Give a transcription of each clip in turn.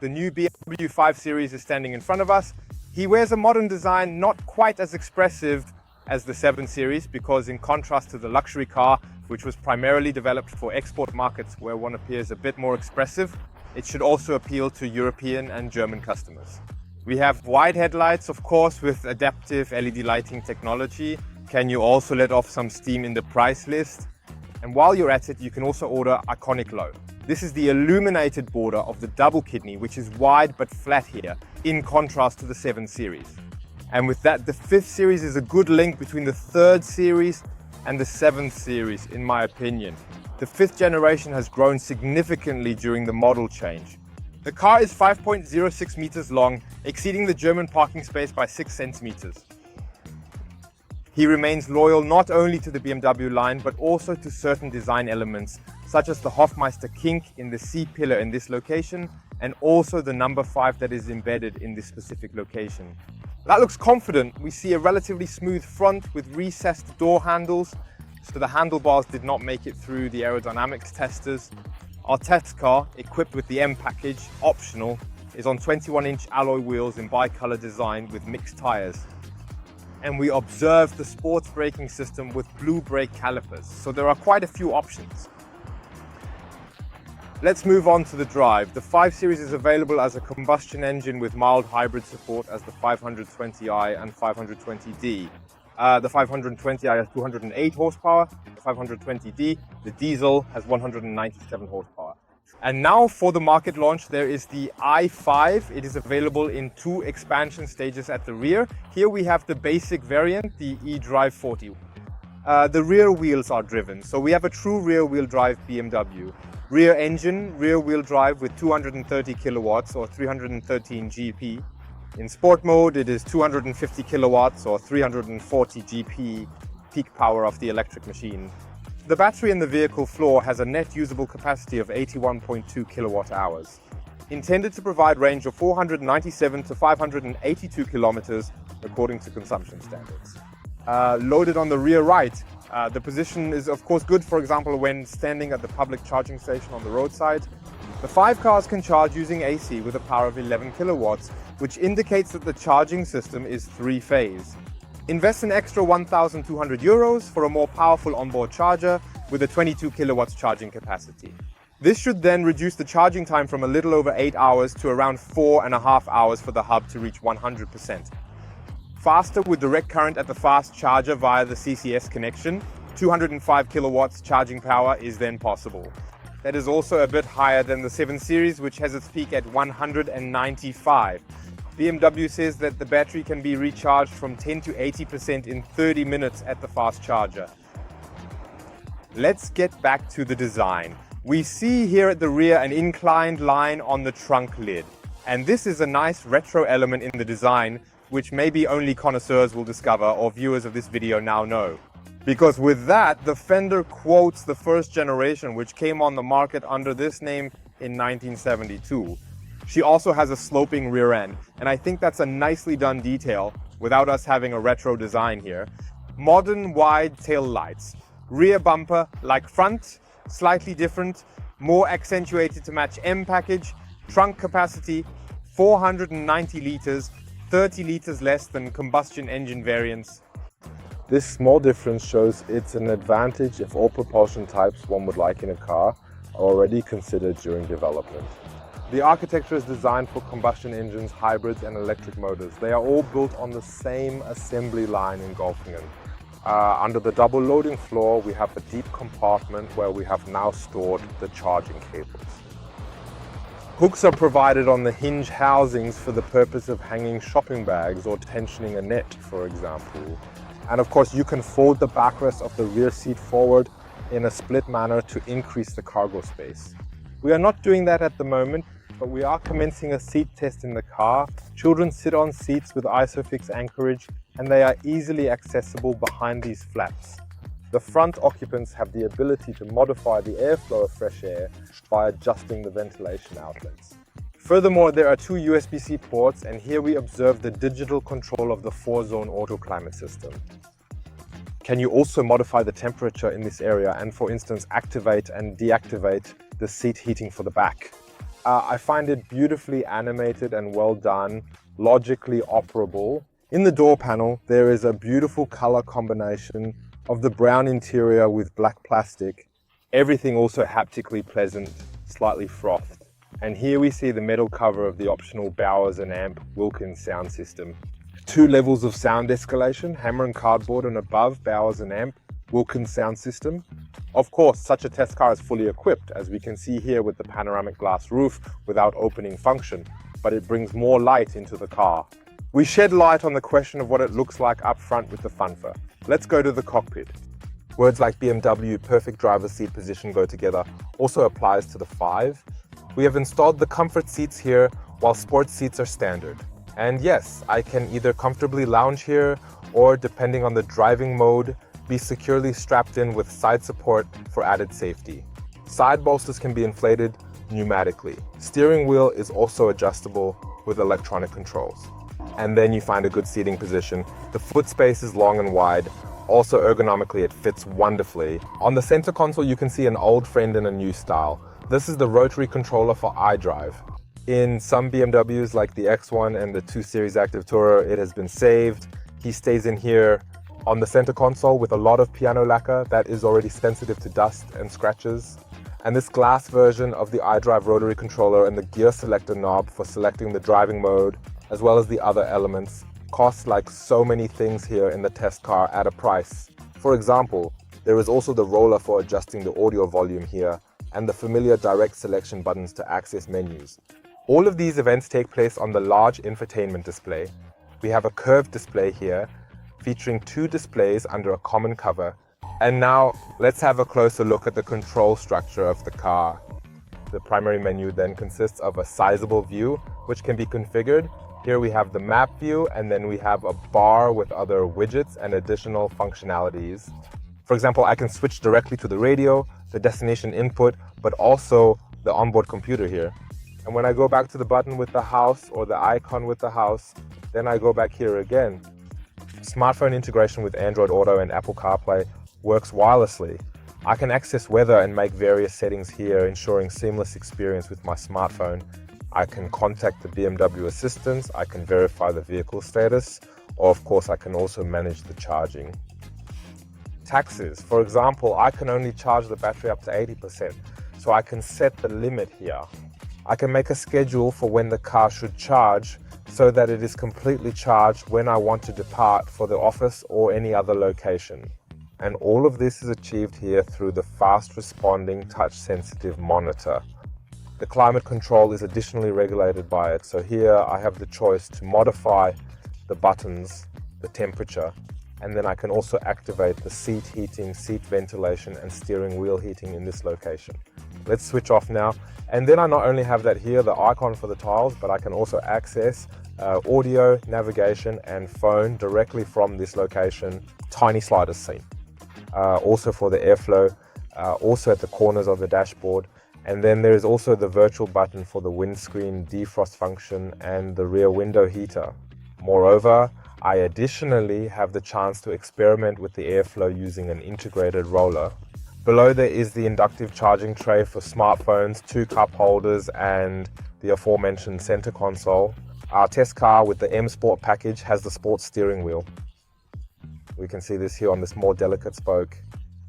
The new BMW 5 Series is standing in front of us. He wears a modern design, not quite as expressive as the 7 Series, because in contrast to the luxury car, which was primarily developed for export markets where one appears a bit more expressive, it should also appeal to European and German customers. We have wide headlights, of course, with adaptive LED lighting technology. Can you also let off some steam in the price list? And while you're at it, you can also order Iconic Low. This is the illuminated border of the double kidney, which is wide but flat here, in contrast to the 7 Series. And with that, the 5th Series is a good link between the 3rd Series and the 7th Series, in my opinion. The 5th generation has grown significantly during the model change. The car is 5.06 meters long, exceeding the German parking space by 6 centimeters. He remains loyal not only to the BMW line, but also to certain design elements, such as the Hofmeister kink in the C-pillar in this location, and also the number 5 that is embedded in this specific location. That looks confident. We see a relatively smooth front with recessed door handles, so the handlebars did not make it through the aerodynamics testers. Our test car, equipped with the M package, optional, is on 21-inch alloy wheels in bi-color design with mixed tires. And we observed the sports braking system with blue brake calipers, so there are quite a few options. Let's move on to the drive. The 5 Series is available as a combustion engine with mild hybrid support as the 520i and 520d. The 520i has 208 horsepower, the 520d, the diesel, has 197 horsepower. And now for the market launch, there is the i5. It is available in 2 expansion stages at the rear. Here we have the basic variant, the eDrive 40. The rear wheels are driven, so we have a true rear-wheel drive BMW. Rear engine, rear-wheel drive with 230 kilowatts or 313 GP. In sport mode, it is 250 kilowatts or 340 GP peak power of the electric machine. The battery in the vehicle floor has a net usable capacity of 81.2 kilowatt hours, intended to provide range of 497 to 582 kilometers according to consumption standards. Loaded on the rear right, the position is of course good, for example, when standing at the public charging station on the roadside. The 5 cars can charge using AC with a power of 11 kilowatts, which indicates that the charging system is 3-phase. Invest an extra 1,200 euros for a more powerful onboard charger with a 22 kilowatts charging capacity. This should then reduce the charging time from a little over 8 hours to around 4.5 hours for the hub to reach 100%. Faster with direct current at the fast charger via the CCS connection. 205 kilowatts charging power is then possible. That is also a bit higher than the 7 Series, which has its peak at 195. BMW says that the battery can be recharged from 10 to 80% in 30 minutes at the fast charger. Let's get back to the design. We see here at the rear an inclined line on the trunk lid. And this is a nice retro element in the design, which maybe only connoisseurs will discover, or viewers of this video now know. Because with that, the Fender quotes the 1st generation, which came on the market under this name in 1972. She also has a sloping rear end, and I think that's a nicely done detail without us having a retro design here. Modern wide tail lights. Rear bumper like front, slightly different, more accentuated to match M package. Trunk capacity 490 liters, 30 liters less than combustion engine variants. This small difference shows it's an advantage if all propulsion types one would like in a car are already considered during development. The architecture is designed for combustion engines, hybrids and electric motors. They are all built on the same assembly line in Golfingen. Under the double loading floor, we have a deep compartment where we have now stored the charging cables. Hooks are provided on the hinge housings for the purpose of hanging shopping bags or tensioning a net, for example. And of course, you can fold the backrest of the rear seat forward in a split manner to increase the cargo space. We are not doing that at the moment, but we are commencing a seat test in the car. Children sit on seats with ISOFIX anchorage, and they are easily accessible behind these flaps. The front occupants have the ability to modify the airflow of fresh air by adjusting the ventilation outlets. Furthermore, there are 2 USB-C ports, and here we observe the digital control of the 4-zone auto climate system. Can you also modify the temperature in this area and, for instance, activate and deactivate the seat heating for the back? I find it beautifully animated and well done, logically operable. In the door panel, there is a beautiful color combination of the brown interior with black plastic. Everything also haptically pleasant, slightly frothed. And here we see the metal cover of the optional Bowers & Amp Wilkins sound system. 2 levels of sound escalation, hammer and cardboard, and above Bowers & Amp Wilkins sound system. Of course, such a test car is fully equipped, as we can see here with the panoramic glass roof without opening function, but it brings more light into the car. We shed light on the question of what it looks like up front with the Funfa. Let's go to the cockpit. Words like BMW, perfect driver's seat position go together, also applies to the 5. We have installed the comfort seats here, while sports seats are standard. And yes, I can either comfortably lounge here, or depending on the driving mode, be securely strapped in with side support for added safety. Side bolsters can be inflated pneumatically. Steering wheel is also adjustable with electronic controls. And then you find a good seating position. The foot space is long and wide. Also ergonomically, it fits wonderfully. On the center console, you can see an old friend in a new style. This is the rotary controller for iDrive. In some BMWs like the X1 and the 2 Series Active Tourer, it has been saved. He stays in here on the center console with a lot of piano lacquer that is already sensitive to dust and scratches. And this glass version of the iDrive rotary controller and the gear selector knob for selecting the driving mode, as well as the other elements, costs like so many things here in the test car at a price. For example, there is also the roller for adjusting the audio volume here, and the familiar direct selection buttons to access menus. All of these events take place on the large infotainment display. We have a curved display here, featuring 2 displays under a common cover. And now, let's have a closer look at the control structure of the car. The primary menu then consists of a sizable view, which can be configured. Here we have the map view, and then we have a bar with other widgets and additional functionalities. For example, I can switch directly to the radio, the destination input, but also the onboard computer here. And when I go back to the button with the house or the icon with the house, then I go back here again. Smartphone integration with Android Auto and Apple CarPlay works wirelessly. I can access weather and make various settings here, ensuring seamless experience with my smartphone. I can contact the BMW assistants, I can verify the vehicle status, or of course I can also manage the charging. Taxes. For example, I can only charge the battery up to 80%, so I can set the limit here. I can make a schedule for when the car should charge so that it is completely charged when I want to depart for the office or any other location. And all of this is achieved here through the fast responding touch sensitive monitor. The climate control is additionally regulated by it, so here I have the choice to modify the buttons, the temperature, and then I can also activate the seat heating, seat ventilation, and steering wheel heating in this location. Let's switch off now. And then I not only have that here, the icon for the tiles, but I can also access audio, navigation, and phone directly from this location. Tiny slider scene. Also for the airflow, also at the corners of the dashboard. And then there is also the virtual button for the windscreen defrost function and the rear window heater. Moreover, I additionally have the chance to experiment with the airflow using an integrated roller. Below there is the inductive charging tray for smartphones, 2 cup holders, and the aforementioned center console. Our test car with the M Sport package has the sports steering wheel. We can see this here on this more delicate spoke.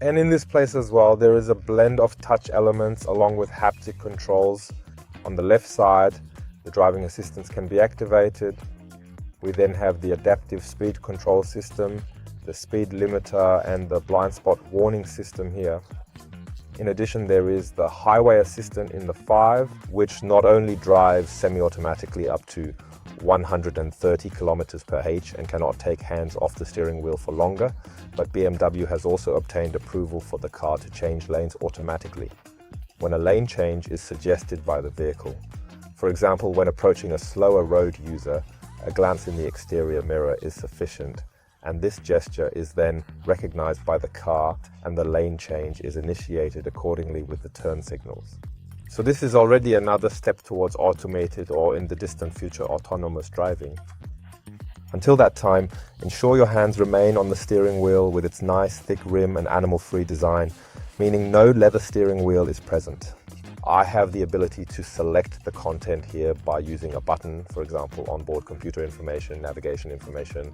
And in this place as well, there is a blend of touch elements along with haptic controls. On the left side, the driving assistance can be activated. We then have the adaptive speed control system, the speed limiter, and the blind spot warning system here. In addition, there is the highway assistant in the 5, which not only drives semi-automatically up to 130 kilometers per h and cannot take hands off the steering wheel for longer, but BMW has also obtained approval for the car to change lanes automatically when a lane change is suggested by the vehicle. For example, when approaching a slower road user, a glance in the exterior mirror is sufficient, and this gesture is then recognized by the car and the lane change is initiated accordingly with the turn signals. So this is already another step towards automated, or in the distant future, autonomous driving. Until that time, ensure your hands remain on the steering wheel with its nice thick rim and animal-free design, meaning no leather steering wheel is present. I have the ability to select the content here by using a button, for example, onboard computer information, navigation information,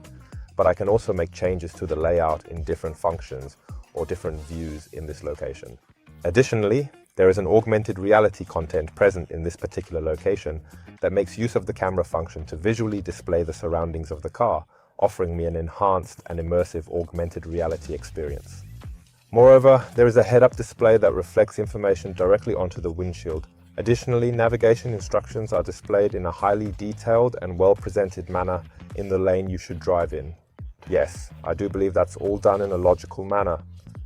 but I can also make changes to the layout in different functions or different views in this location. Additionally, there is an augmented reality content present in this particular location that makes use of the camera function to visually display the surroundings of the car, offering me an enhanced and immersive augmented reality experience. Moreover, there is a head-up display that reflects information directly onto the windshield. Additionally, navigation instructions are displayed in a highly detailed and well-presented manner in the lane you should drive in. Yes, I do believe that's all done in a logical manner.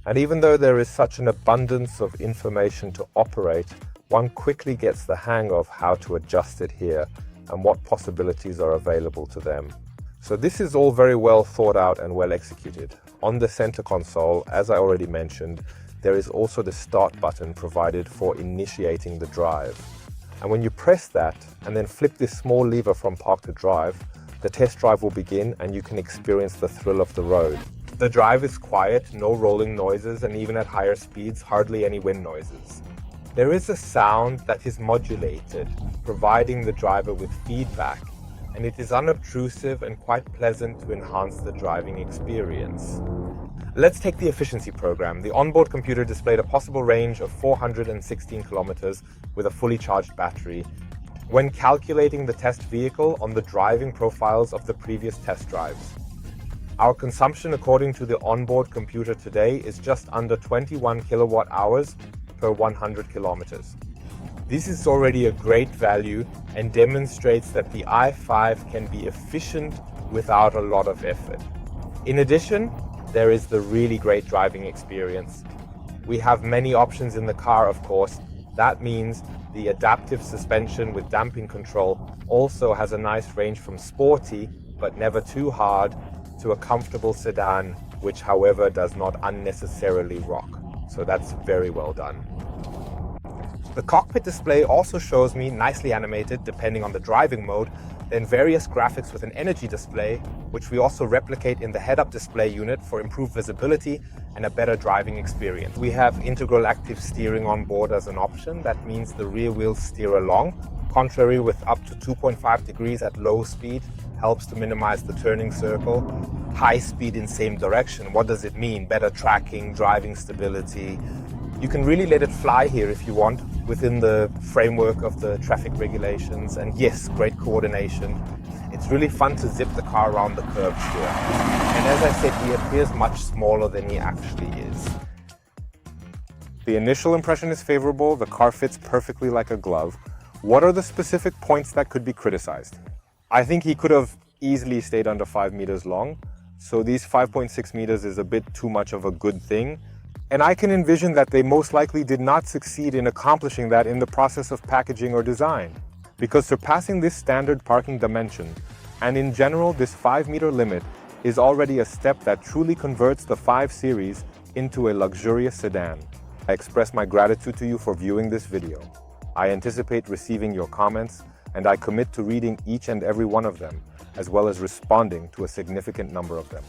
And even though there is such an abundance of information to operate, one quickly gets the hang of how to adjust it here and what possibilities are available to them. So this is all very well thought out and well executed. On the center console, as I already mentioned, there is also the start button provided for initiating the drive. And when you press that and then flip this small lever from park to drive, the test drive will begin and you can experience the thrill of the road. The drive is quiet, no rolling noises, and even at higher speeds, hardly any wind noises. There is a sound that is modulated, providing the driver with feedback, and it is unobtrusive and quite pleasant to enhance the driving experience. Let's take the efficiency program. The onboard computer displayed a possible range of 416 kilometers with a fully charged battery when calculating the test vehicle on the driving profiles of the previous test drives. Our consumption according to the onboard computer today is just under 21 kilowatt hours per 100 kilometers. This is already a great value and demonstrates that the i5 can be efficient without a lot of effort. In addition, there is the really great driving experience. We have many options in the car, of course. That means the adaptive suspension with damping control also has a nice range from sporty, but never too hard, to a comfortable sedan, which however does not unnecessarily rock. So that's very well done. The cockpit display also shows me nicely animated, depending on the driving mode, then various graphics with an energy display, which we also replicate in the head-up display unit for improved visibility and a better driving experience. We have integral active steering on board as an option. That means the rear wheels steer along, contrary with up to 2.5 degrees at low speed, helps to minimize the turning circle. High speed in same direction. What does it mean? Better tracking, driving stability. You can really let it fly here if you want, within the framework of the traffic regulations. And yes, great coordination. It's really fun to zip the car around the curves here. And as I said, he appears much smaller than he actually is. The initial impression is favorable. The car fits perfectly like a glove. What are the specific points that could be criticized? I think he could have easily stayed under 5 meters long. So these 5.6 meters is a bit too much of a good thing. And I can envision that they most likely did not succeed in accomplishing that in the process of packaging or design. Because surpassing this standard parking dimension, and in general this 5-meter limit, is already a step that truly converts the 5 Series into a luxurious sedan. I express my gratitude to you for viewing this video. I anticipate receiving your comments, and I commit to reading each and every one of them, as well as responding to a significant number of them.